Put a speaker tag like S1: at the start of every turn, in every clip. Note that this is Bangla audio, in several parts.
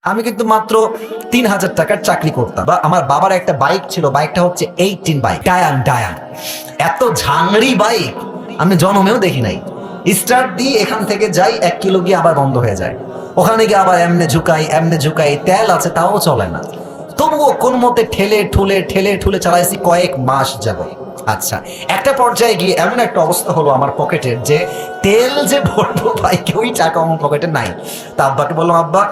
S1: আমি কিন্তু মাত্র ৩,০০০ টাকার চাকরি করতাম, বা আমার বাবার একটা বাইক ছিল, বাইকটা হচ্ছে 18 বাইক, ডায়ান ডায়ান, এত ঝাংড়ি বাইক আমি জন্মেও দেখি নাই। স্টার্ট দিয়ে এখান থেকে যাই 1 কিলো গিয়ে আবার বন্ধ হয়ে যায়, ওখানে গিয়ে আবার এমনে ঝুকাই, তেল আছে তাও চলে না, তবুও কোন মতে ঠেলে ঠুলে চালাইছি কয়েক মাস যাব। আচ্ছা, একটা পর্যায়ে গিয়ে এমন একটা অবস্থা হলো আমার পকেটের, যে তেল যে ভরবো বাইকে ওই টাকা আমার পকেটে নাই। তা আব্বাকে বললাম, আব্বা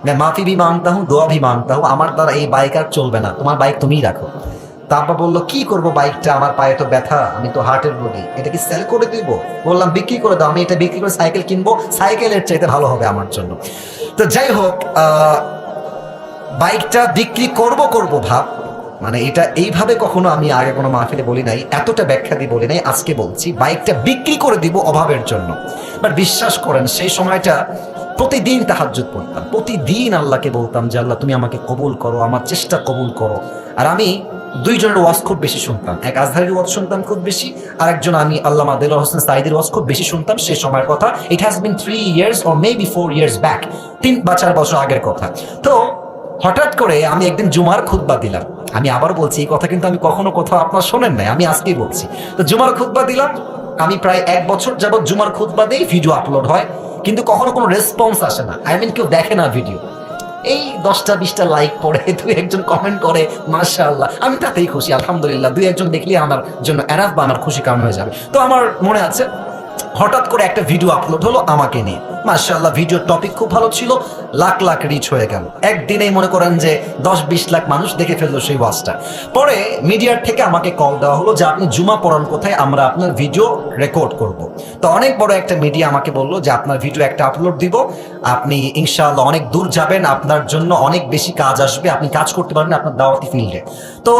S1: मैं माफी भी मांगता हूँ, দোয়া भी मांगता हूँ, আমার দ্বারা এই বাইক আর চলবে না, তোমার বাইক তুমিই রাখো। তা আব্বা বললো, কি করবো বাইকটা, আমার পায়ে তো ব্যথা, আমি তো হার্টের রোগী, এটা কি সেল করে দিব? বললাম, বিক্রি করে দাও, আমি এটা বিক্রি করে সাইকেল কিনবো, সাইকেলের চাইতে ভালো হবে আমার জন্য। তো যাই হোক, বাইকটা বিক্রি করব ভাব, মানে এটা এইভাবে কখনো আমি আগে কোনো মাহফিলে বলি নাই, এতটা ব্যাখ্যা দিয়ে বলি নাই, আজকে বলছি বাইকটা বিক্রি করে দিব অভাবের জন্য। বাট বিশ্বাস করেন সেই সময়টা প্রতিদিন তাহাজ্জুদ পড়তাম, প্রতিদিন আল্লাহকে বলতাম যে আল্লাহ তুমি আমাকে কবুল করো, আমার চেষ্টা কবুল করো। আর আমি দুইজনের ওয়াজ খুব বেশি শুনতাম, এক আজহারের ওয়াজ শুনতাম খুব বেশি, আর একজন আমি আল্লামা দেলোয়ার হোসেন সাঈদীর ওয়াজ খুব বেশি শুনতাম। সেই সময়ের কথা, it has been 3 years or maybe 4 years back, 3 বা 4 বছর আগের কথা। তো হঠাৎ করে আমি একদিন জুমার খুতবা দিলাম, আমি আবার বলছি এই কথা কিন্তু আমি কখনো কোথাও আপনার শোনেন নাই, আমি আজকেই বলছি। তো জুমার খুতবা দিলাম, আমি প্রায় 1 বছর যাবত জুমার খুতবা দিই, ভিডিও আপলোড হয়, কিন্তু কখনো কোনো রেসপন্স আসে না, কেউ দেখে না ভিডিও। এই 10টা-20টা লাইক পড়ে, 2-1জন কমেন্ট করে, মাশাআল্লাহ, আমি তাতেই খুশি, আলহামদুলিল্লাহ, 2-1জন দেখলে আমার জন্য এনাফ বা আমার খুশি কারণ হয়ে যাবে। তো আমার মনে আছে হঠাৎ করে একটা ভিডিও আপলোড হলো আমাকে নিয়ে, মাশাআল্লাহ, ভিডিওর টপিক খুব ভালো ছিল, লাখ লাখ রিচ হয়ে গেল, একদিনেই মনে করেন যে 10-20 লাখ মানুষ দেখে ফেললো সেই ওয়াজটা। পরে মিডিয়ার থেকে আমাকে কল দেওয়া হলো যে আপনি জুমা পড়ান কোথায়, আমরা আপনার ভিডিও রেকর্ড করব। তো অনেক বড় একটা মিডিয়া আমাকে বললো যে আপনার ভিডিও একটা আপলোড দিব, আপনি ইনশাআল্লাহ অনেক দূর যাবেন, আপনার জন্য অনেক বেশি কাজ আসবে, আপনি কাজ করতে পারবেন আপনার দাওয়াতি ফিল্ডে। তো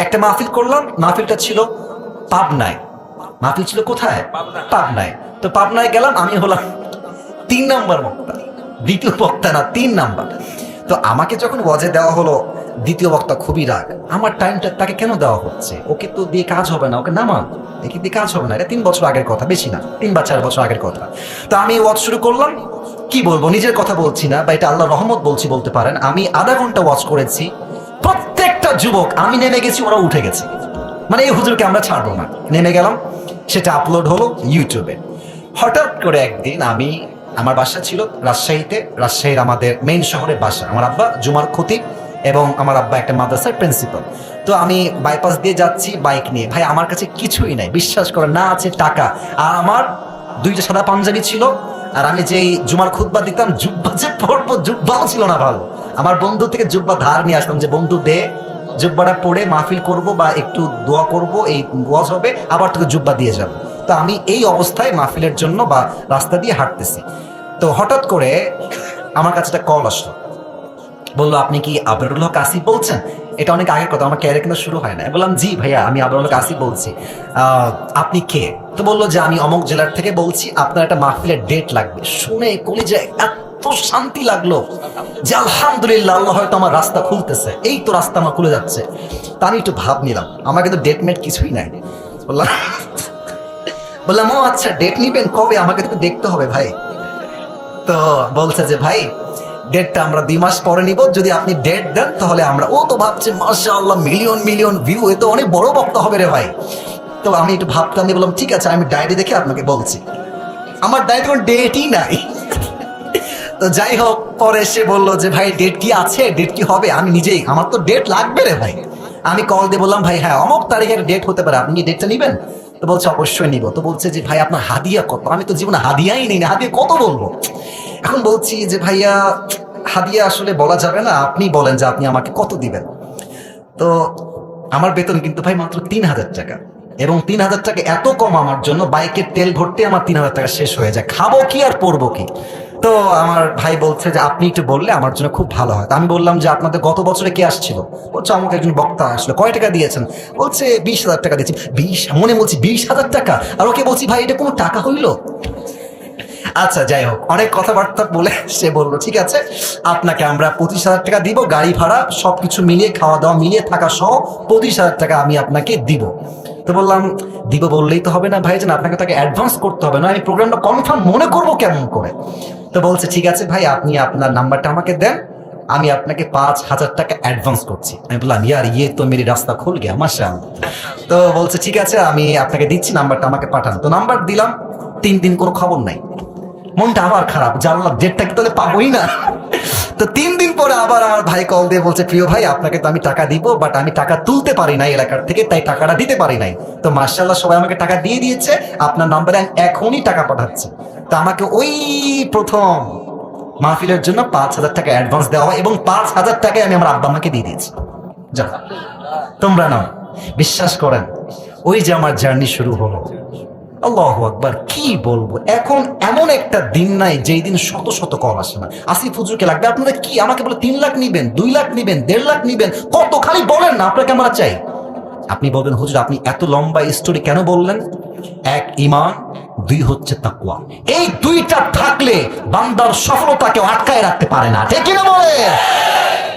S1: একটা মাহফিল করলাম, মাহফিলটা ছিল পাবনায়। মাহফিল ছিল কোথায়? পাবনায়। তো পাবনায় গেলাম, আমি হলাম 3 নাম্বার বক্তা, দ্বিতীয় বক্তা না, 3 নাম্বার। তো আমাকে যখন ওয়াজে দেওয়া হলো, দ্বিতীয় বক্তা খুবই রাগ, আমার টাইমটা তাকে কেন দেওয়া হচ্ছে, ওকে তো দিয়ে কাজ হবে না, ওকে নামান, একে দিয়ে কাজ হবে না, এটা 3 বছর আগের কথা, বেশি না, 3 বা 4 বছর আগের কথা। তো আমি ওয়াজ শুরু করলাম, কি বলবো, নিজের কথা বলছি না, বা এটা আল্লাহর রহমত বলছি বলতে পারেন। আমি আধা ঘন্টা ওয়াজ করেছি, প্রত্যেকটা যুবক, আমি নেমে গেছি, ওরা উঠে গেছে, মানে এই হুজুরকে আমরা ছাড়বো না, নেমে গেলাম, সেটা আপলোড হলো ইউটিউবে। হঠাৎ করে একদিন আমার বাসা ছিল রাজশাহীতে, রাজশাহীর আমাদের মেইন শহরে বাসা, আমার আব্বা জুমার খতিব এবং আমার আব্বা একটা মাদ্রাসার প্রিন্সিপাল। তো আমি বাইপাস দিয়ে যাচ্ছি বাইক নিয়ে, ভাই আমার কাছে কিছুই নাই, বিশ্বাস করে না আছে টাকা, আর আমার 2টা সাদা পাঞ্জাবি ছিল, আর আমি যেই জুমার খুতবা দিতাম, জুব্বা যে পরবো, জুব্বাও ছিল না ভালো, আমার বন্ধু থেকে জুব্বা ধার নিয়ে আসতাম, যে বন্ধু দে, জুব্বাটা পরে মাহফিল করব বা একটু দোয়া করব, এই ওয়াজ হবে, আবার তোকে জুব্বা দিয়ে যাব। তো আমি এই অবস্থায় মাহফিলের জন্য বা রাস্তা দিয়ে হাঁটতেছি, তো হঠাৎ করে আমার কাছে একটা কল আসলো, বললো আপনি কি আবরুল হক আসিফ বলছেন? এটা অনেক আগের কথা, আমার ক্যারিয়ার কিন্তু শুরু হয় না। বললাম জি ভাইয়া, আমি আবরুল হক আসিফ বলছি, আপনি কে? তো বললো যে আমি অমুক জেলার থেকে বলছি, আপনার একটা মাহফিলের ডেট লাগবে। শুনে কলিজায় এত শান্তি লাগলো যে আলহামদুলিল্লাহ, আল্লাহ হয়তো আমার রাস্তা খুলতেছে, এই তো রাস্তা আমার খুলে যাচ্ছে। তা আমি একটু ভাব নিলাম, আমার কিন্তু ডেট মেট কিছুই নাই। বললাম ও আচ্ছা, ডেট নিবেন কবে, আমাকে তো দেখতে হবে ভাই। তো বলছে যে ভাই ডেটটা আমরা 2 মাস পরে নিব, যদি আপনি ডেট দেন তাহলে আমরা। ও তো ভাবছে মাশাআল্লাহ, মিলিয়ন মিলিয়ন ভিউ, এ তো অনেক বড় বক্তা হবে রে ভাই। তো আমি একটু ভাবতাম, আমি বললাম ঠিক আছে, আমি ডায়েরি দেখে আপনাকে বলছি। আমার ডায়েরি কোনো ডেটই নাই। তো যাই হোক, পরে সে বললো যে ভাই ডেট কি আছে, ডেট কি হবে? আমি নিজেই, আমার তো ডেট লাগবে রে ভাই। আমি কল দিয়ে বললাম ভাই হ্যাঁ অমুক তারিখের ডেট হতে পারে, আপনি কি ডেটটা নেবেন? তো বলছে অবশ্যই নিব। তো বলছে যে ভাই আপনার হাদিয়া কত? আমি তো জীবনে হাদিয়াই নেই না, হাদিয়া কত বলবো। এখন বলছি যে ভাইয়া হাদিয়া আসলে বলা যাবে না, আপনি বলেন যে আপনি আমাকে কত দিবেন। তো আমার বেতন কিন্তু ভাই মাত্র 3,000 টাকা, এবং 3,000 টাকা এত কম আমার জন্য, বাইকের তেল ভরতে আমার 3,000 টাকা শেষ হয়ে যায়, খাবো কি আর পরবো কি। তো আমার ভাই বলছে যে আপনি একটু বললে আমার জন্য খুব ভালো হয়। আমি বললাম যে আপনাদের গত বছরে কে আসছিল? বলছে আমাকে একজন বক্তা আসলো। কয় টাকা দিয়েছেন? বলছে 20,000 টাকা দিয়েছি। মনে বলছি 20,000 টাকা, আর ওকে বলছি ভাই এটা কোনো টাকা হইলো? আচ্ছা যাই হোক, অনেক কথাবার্তা বলে সে বললো ঠিক আছে, আপনাকে আমরা 25,000 টাকা দিব, গাড়ি ভাড়া সবকিছু মিলিয়ে, খাওয়া দাওয়া মিলিয়ে, থাকা সহ 25,000 টাকা আমি আপনাকে দিব। তো বললাম দিব বললেই তো হবে না ভাইজান, আপনাকে তাকে অ্যাডভান্স করতে হবে না, আমি প্রোগ্রামটা কনফার্ম মনে করবো কেমন করে। তো বলছে ঠিক আছে ভাই, আপনি আপনার নাম্বারটা আমাকে দেন, আমি আপনাকে 5,000 টাকা অ্যাডভান্স করছি। আমি বললাম ইয়ার ইয়ে তো মেরি রাস্তা খুল গিয়া মাশাআল্লাহ। তো বলছে ঠিক আছে আমি আপনাকে দিচ্ছি, নাম্বারটা আমাকে পাঠান। তো নাম্বার দিলাম, 3 দিন কোনো খবর নাই। মনটা আবার খারাপ, জানলাম ডেটটা কি তাহলে পাবোই না। তো 3 দিন পরে আবার আমার ভাই কল দিয়ে বলছে প্রিয় ভাই আপনাকে তো আমি টাকা দিব, বাট আমি টাকা তুলতে পারি নাই এলাকার থেকে, তাই টাকাটা দিতে পারি নাই। তো মাশাআল্লাহ সবাই আমাকে টাকা দিয়ে দিয়েছে, আপনার নাম্বারে আমি এখনই টাকা পাঠাচ্ছি। তো আমাকে ওই প্রথম মাহফিলের জন্য 5,000 টাকা অ্যাডভান্স দেওয়া হয় এবং 5,000 টাকায় আমি আমার আব্বা আমাকে দিয়ে দিয়েছি। যা তোমরা নাও। বিশ্বাস করেন ওই যে আমার জার্নি শুরু হলো, আল্লাহু আকবার, কি বলবো। এখন এমন একটা দিন নাই যেই দিন শত শত কল আসে না, আসিফ হুজুরকে লাগবে আপনারা কি, আমাকে বলে 3 লাখ নিবেন, 2 লাখ নিবেন, 1.5 লাখ নিবেন, কত খালি বলেন না আপনাকে আমরা চাই। আপনি বলবেন হুজুর আপনি এত লম্বা স্টোরি কেন বললেন? 1 ঈমান, 2 হচ্ছে তাকওয়া। এই 2টা থাকলে বান্দার সফলতাকে আটকায় রাখতে পারে না, ঠিক কিনা বলে?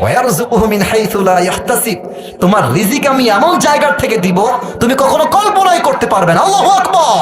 S1: ওয়ারযুকুহু মিন হাইথু লা ইয়াহতাসিব, তোমার রিজিক আমি এমন জায়গা থেকে দিব তুমি কখনো কল্পনাই করতে পারবে না। আল্লাহু আকবার।